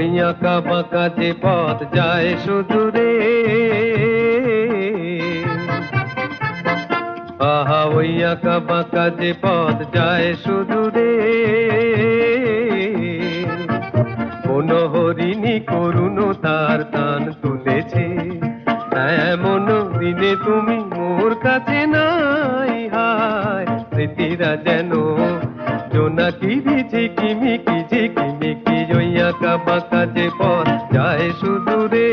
ওই আঁকা বাঁকা যে পথ যায় সুদূরে, আহা ওই আঁকা বাঁকা যে পথ যায় সুদূরে, কোন হরিণী করুণ তার টান তুলেছে, এমন দিনে তুমি মোর কাছে নাই। হায় স্মৃতিরা যেন জোনাকি ঝিকিমিকি ঝিকিমিকি, ওই আঁকা বাঁকা যে পথ যায় সুদূরে।